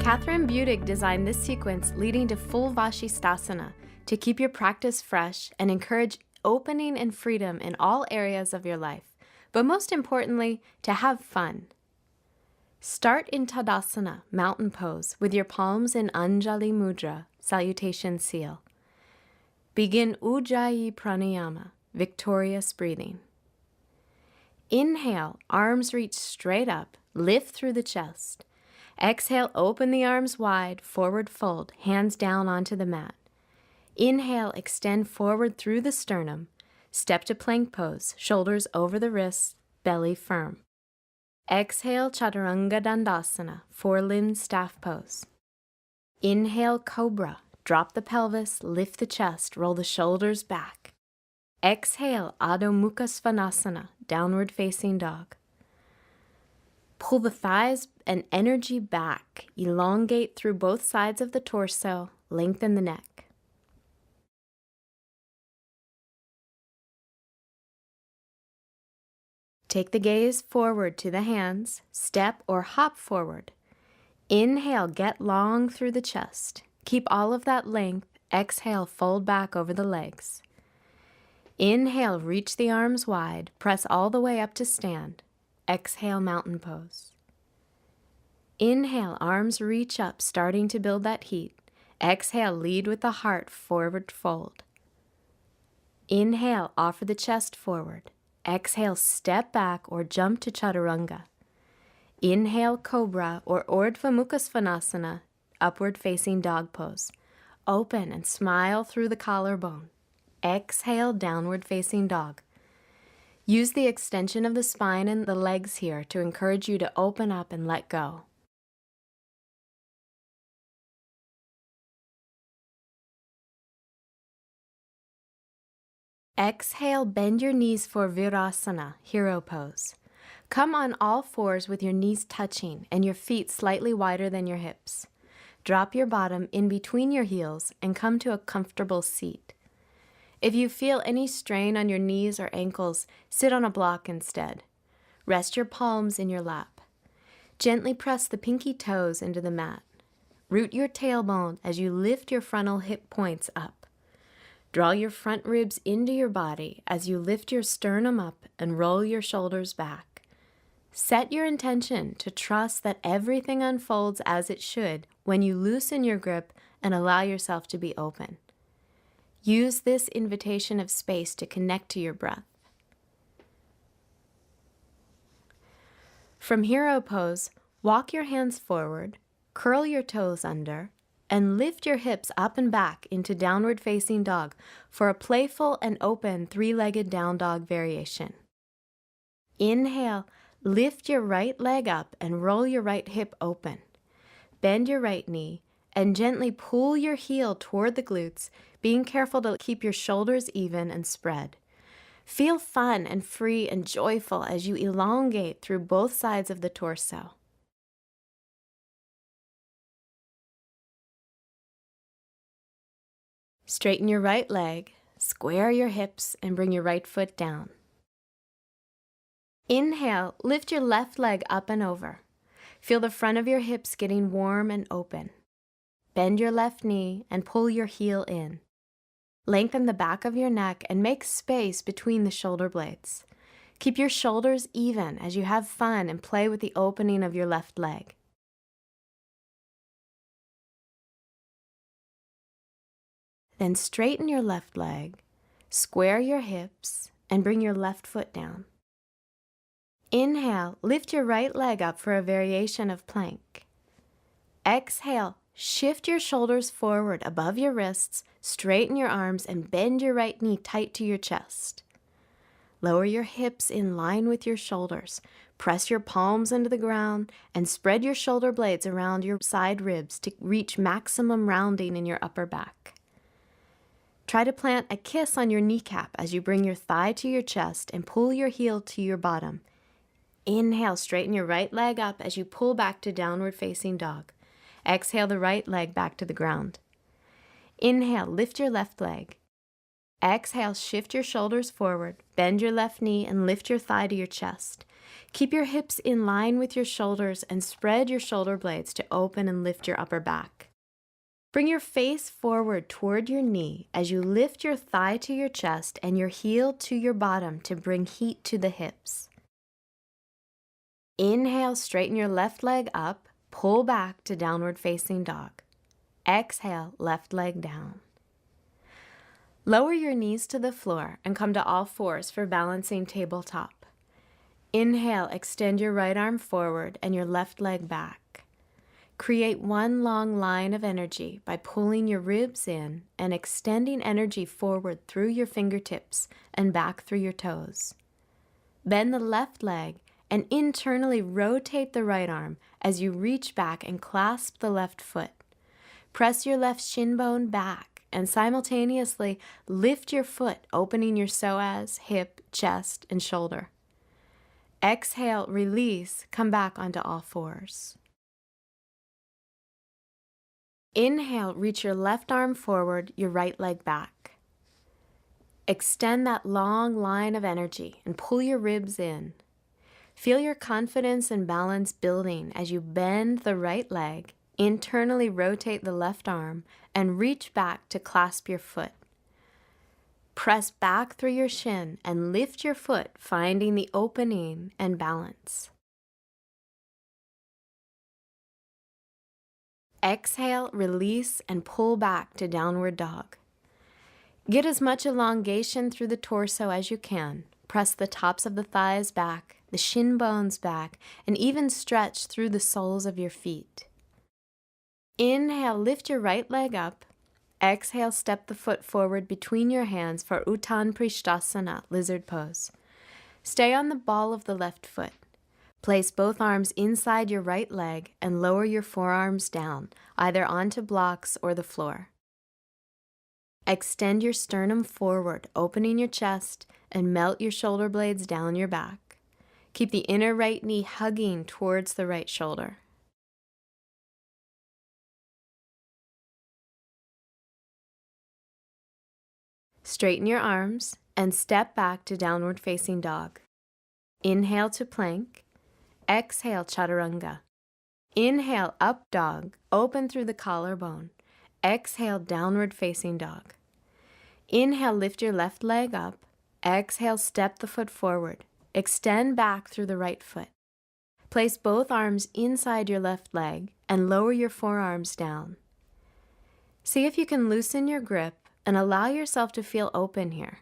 Katryn Budig designed this sequence leading to full Vashisthasana to keep your practice fresh and encourage opening and freedom in all areas of your life, but most importantly, to have fun. Start in Tadasana, mountain pose, with your palms in Anjali Mudra, salutation seal. Begin Ujjayi Pranayama, victorious breathing. Inhale, arms reach straight up, lift through the chest. Exhale, open the arms wide, forward fold, hands down onto the mat. Inhale, extend forward through the sternum. Step to plank pose, shoulders over the wrists, belly firm. Exhale, Chaturanga Dandasana, four-limbed staff pose. Inhale, Cobra. Drop the pelvis, lift the chest, roll the shoulders back. Exhale, Adho Mukha Svanasana, downward facing dog. Pull the thighs and energy back. Elongate through both sides of the torso, lengthen the neck. Take the gaze forward to the hands, step or hop forward. Inhale, get long through the chest. Keep all of that length. Exhale, fold back over the legs. Inhale, reach the arms wide. Press all the way up to stand. Exhale, mountain pose. Inhale, arms reach up, starting to build that heat. Exhale, lead with the heart, forward fold. Inhale, offer the chest forward. Exhale, step back or jump to Chaturanga. Inhale, Cobra or Urdhva Mukha Svanasana, upward facing dog pose. Open and smile through the collarbone. Exhale, downward facing dog. Use the extension of the spine and the legs here to encourage you to open up and let go. Exhale, bend your knees for Virasana, hero pose. Come on all fours with your knees touching and your feet slightly wider than your hips. Drop your bottom in between your heels and come to a comfortable seat. If you feel any strain on your knees or ankles, sit on a block instead. Rest your palms in your lap. Gently press the pinky toes into the mat. Root your tailbone as you lift your frontal hip points up. Draw your front ribs into your body as you lift your sternum up and roll your shoulders back. Set your intention to trust that everything unfolds as it should when you loosen your grip and allow yourself to be open. Use this invitation of space to connect to your breath. From hero pose, walk your hands forward, curl your toes under, and lift your hips up and back into downward facing dog for a playful and open three-legged down dog variation. Inhale, lift your right leg up and roll your right hip open. Bend your right knee and gently pull your heel toward the glutes, being careful to keep your shoulders even and spread. Feel fun and free and joyful as you elongate through both sides of the torso. Straighten your right leg, square your hips, and bring your right foot down. Inhale, lift your left leg up and over. Feel the front of your hips getting warm and open. Bend your left knee and pull your heel in. Lengthen the back of your neck and make space between the shoulder blades. Keep your shoulders even as you have fun and play with the opening of your left leg. Then straighten your left leg, square your hips, and bring your left foot down. Inhale, lift your right leg up for a variation of plank. Exhale, shift your shoulders forward above your wrists, straighten your arms, and bend your right knee tight to your chest. Lower your hips in line with your shoulders. Press your palms into the ground and spread your shoulder blades around your side ribs to reach maximum rounding in your upper back. Try to plant a kiss on your kneecap as you bring your thigh to your chest and pull your heel to your bottom. Inhale, straighten your right leg up as you pull back to downward facing dog. Exhale the right leg back to the ground. Inhale, lift your left leg. Exhale, shift your shoulders forward, bend your left knee and lift your thigh to your chest. Keep your hips in line with your shoulders and spread your shoulder blades to open and lift your upper back. Bring your face forward toward your knee as you lift your thigh to your chest and your heel to your bottom to bring heat to the hips. Inhale, straighten your left leg up, pull back to downward facing dog. Exhale, left leg down. Lower your knees to the floor and come to all fours for balancing tabletop. Inhale, extend your right arm forward and your left leg back. Create one long line of energy by pulling your ribs in and extending energy forward through your fingertips and back through your toes. Bend the left leg and internally rotate the right arm as you reach back and clasp the left foot. Press your left shin bone back and simultaneously lift your foot, opening your psoas, hip, chest, and shoulder. Exhale, release, come back onto all fours. Inhale, reach your left arm forward, your right leg back. Extend that long line of energy and pull your ribs in. Feel your confidence and balance building as you bend the right leg, internally rotate the left arm, and reach back to clasp your foot. Press back through your shin and lift your foot, finding the opening and balance. Exhale, release, and pull back to downward dog. Get as much elongation through the torso as you can. Press the tops of the thighs back, the shin bones back, and even stretch through the soles of your feet. Inhale, lift your right leg up. Exhale, step the foot forward between your hands for Uttanapishtasana, lizard pose. Stay on the ball of the left foot. Place both arms inside your right leg and lower your forearms down, either onto blocks or the floor. Extend your sternum forward, opening your chest, and melt your shoulder blades down your back. Keep the inner right knee hugging towards the right shoulder. Straighten your arms and step back to downward facing dog. Inhale to plank. Exhale, chaturanga. Inhale, up dog, open through the collarbone. Exhale, downward facing dog. Inhale, lift your left leg up. Exhale, step the foot forward. Extend back through the right foot. Place both arms inside your left leg and lower your forearms down. See if you can loosen your grip and allow yourself to feel open here.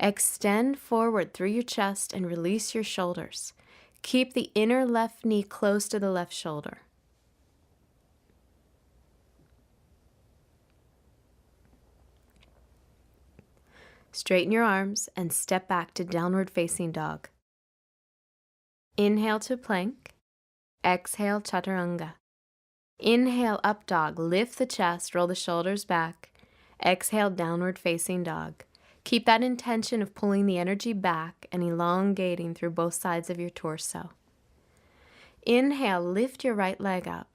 Extend forward through your chest and release your shoulders. Keep the inner left knee close to the left shoulder. Straighten your arms and step back to downward facing dog. Inhale to plank. Exhale, chaturanga. Inhale, up dog. Lift the chest, roll the shoulders back. Exhale, downward facing dog. Keep that intention of pulling the energy back and elongating through both sides of your torso. Inhale, lift your right leg up.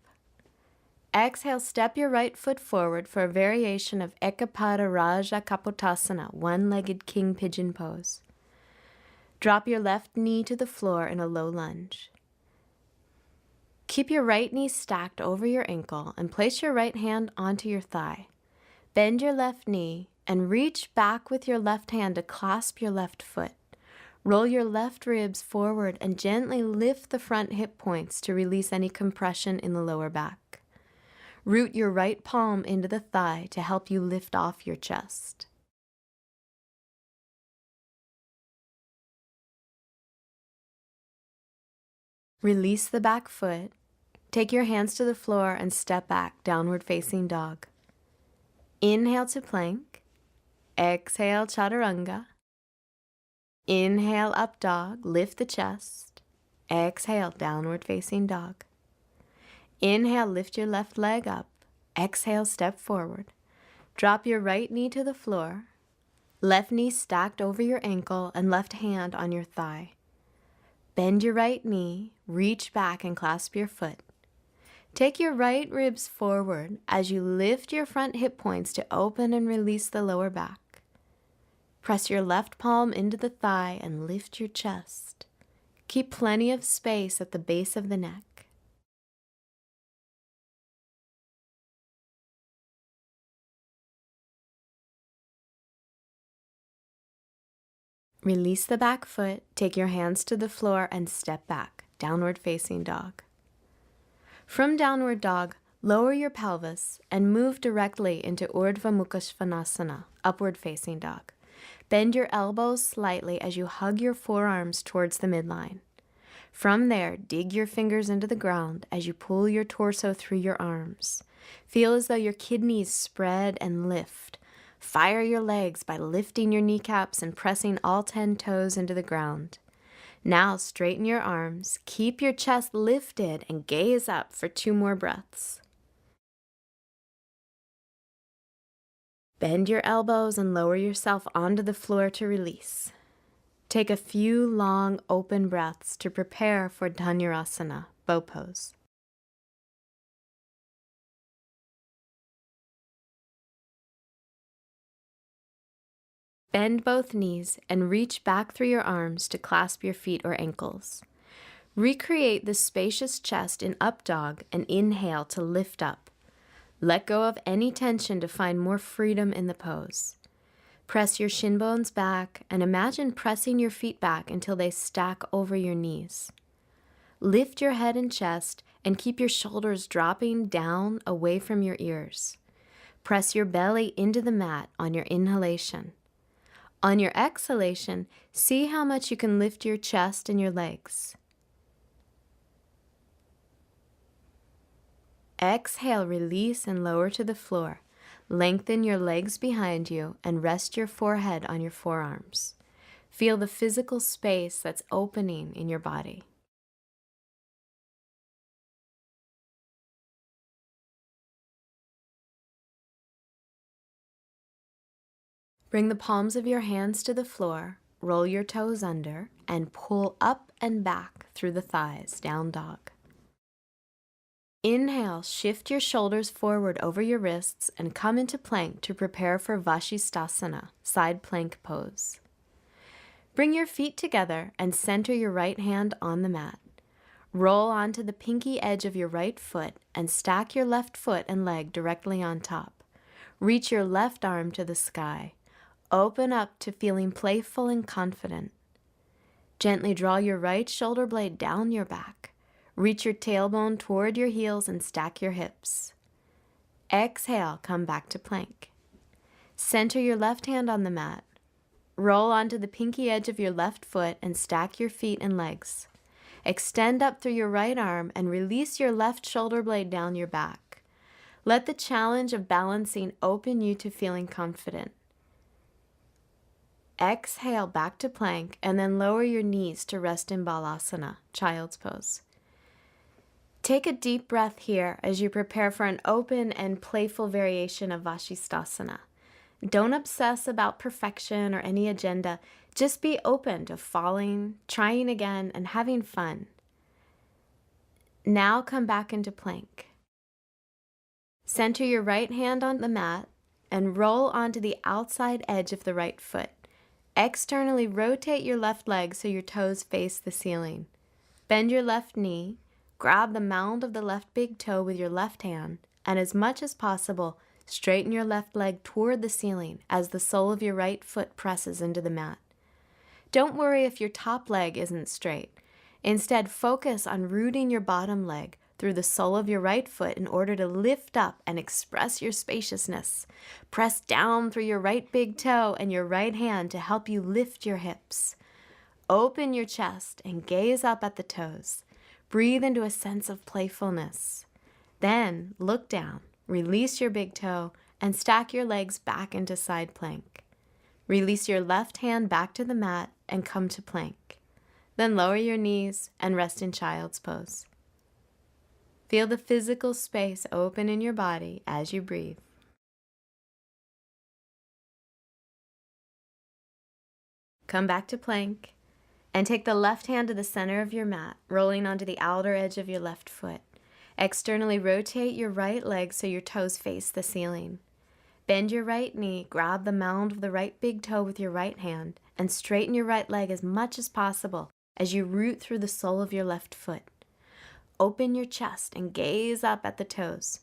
Exhale, step your right foot forward for a variation of Ekapada Raja Kapotasana, one-legged king pigeon pose. Drop your left knee to the floor in a low lunge. Keep your right knee stacked over your ankle and place your right hand onto your thigh. Bend your left knee and reach back with your left hand to clasp your left foot. Roll your left ribs forward and gently lift the front hip points to release any compression in the lower back. Root your right palm into the thigh to help you lift off your chest. Release the back foot. Take your hands to the floor and step back, downward facing dog. Inhale to plank. Exhale, chaturanga. Inhale, up dog, lift the chest. Exhale, downward facing dog. Inhale, lift your left leg up. Exhale, step forward. Drop your right knee to the floor. Left knee stacked over your ankle and left hand on your thigh. Bend your right knee, reach back and clasp your foot. Take your right ribs forward as you lift your front hip points to open and release the lower back. Press your left palm into the thigh and lift your chest. Keep plenty of space at the base of the neck. Release the back foot, take your hands to the floor and step back, downward facing dog. From downward dog, lower your pelvis and move directly into Urdhva Mukha Svanasana, upward facing dog. Bend your elbows slightly as you hug your forearms towards the midline. From there, dig your fingers into the ground as you pull your torso through your arms. Feel as though your kidneys spread and lift. Fire your legs by lifting your kneecaps and pressing all 10 toes into the ground. Now straighten your arms, keep your chest lifted, and gaze up for 2 more breaths. Bend your elbows and lower yourself onto the floor to release. Take a few long open breaths to prepare for Dhanurasana, bow pose. Bend both knees and reach back through your arms to clasp your feet or ankles. Recreate the spacious chest in up dog and inhale to lift up. Let go of any tension to find more freedom in the pose. Press your shin bones back and imagine pressing your feet back until they stack over your knees. Lift your head and chest and keep your shoulders dropping down away from your ears. Press your belly into the mat on your inhalation. On your exhalation, see how much you can lift your chest and your legs. Exhale, release and lower to the floor. Lengthen your legs behind you and rest your forehead on your forearms. Feel the physical space that's opening in your body. Bring the palms of your hands to the floor, roll your toes under, and pull up and back through the thighs, down dog. Inhale, shift your shoulders forward over your wrists and come into plank to prepare for Vashisthasana, side plank pose. Bring your feet together and center your right hand on the mat. Roll onto the pinky edge of your right foot and stack your left foot and leg directly on top. Reach your left arm to the sky. Open up to feeling playful and confident. Gently draw your right shoulder blade down your back. Reach your tailbone toward your heels and stack your hips. Exhale, come back to plank. Center your left hand on the mat. Roll onto the pinky edge of your left foot and stack your feet and legs. Extend up through your right arm and release your left shoulder blade down your back. Let the challenge of balancing open you to feeling confident. Exhale back to plank and then lower your knees to rest in Balasana, child's pose. Take a deep breath here as you prepare for an open and playful variation of Vashisthasana. Don't obsess about perfection or any agenda. Just be open to falling, trying again, and having fun. Now come back into plank. Center your right hand on the mat and roll onto the outside edge of the right foot. Externally rotate your left leg so your toes face the ceiling. Bend your left knee, grab the mound of the left big toe with your left hand, and as much as possible, straighten your left leg toward the ceiling as the sole of your right foot presses into the mat. Don't worry if your top leg isn't straight. Instead, focus on rooting your bottom leg through the sole of your right foot in order to lift up and express your spaciousness. Press down through your right big toe and your right hand to help you lift your hips. Open your chest and gaze up at the toes. Breathe into a sense of playfulness. Then look down, release your big toe, and stack your legs back into side plank. Release your left hand back to the mat and come to plank. Then lower your knees and rest in child's pose. Feel the physical space open in your body as you breathe. Come back to plank and take the left hand to the center of your mat, rolling onto the outer edge of your left foot. Externally rotate your right leg so your toes face the ceiling. Bend your right knee, grab the mound of the right big toe with your right hand, and straighten your right leg as much as possible. as you root through the sole of your left foot. Open your chest and gaze up at the toes.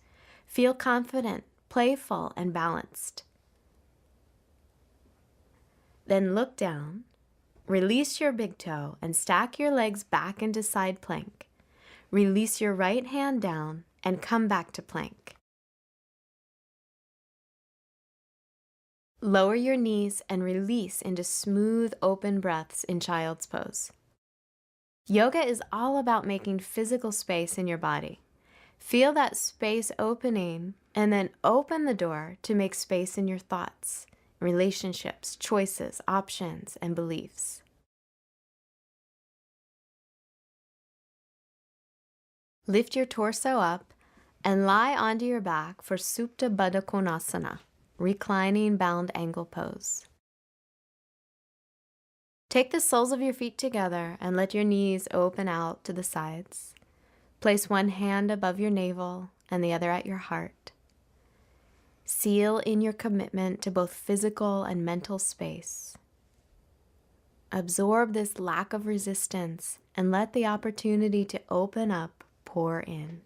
Feel confident, playful, and balanced. Then look down, release your big toe, and stack your legs back into side plank. Release your right hand down and come back to plank. Lower your knees and release into smooth, open breaths in child's pose. Yoga is all about making physical space in your body. Feel that space opening and then open the door to make space in your thoughts, relationships, choices, options, and beliefs. Lift your torso up and lie onto your back for Supta Baddha Konasana, reclining bound angle pose. Take the soles of your feet together and let your knees open out to the sides. Place one hand above your navel and the other at your heart. Seal in your commitment to both physical and mental space. Absorb this lack of resistance and let the opportunity to open up pour in.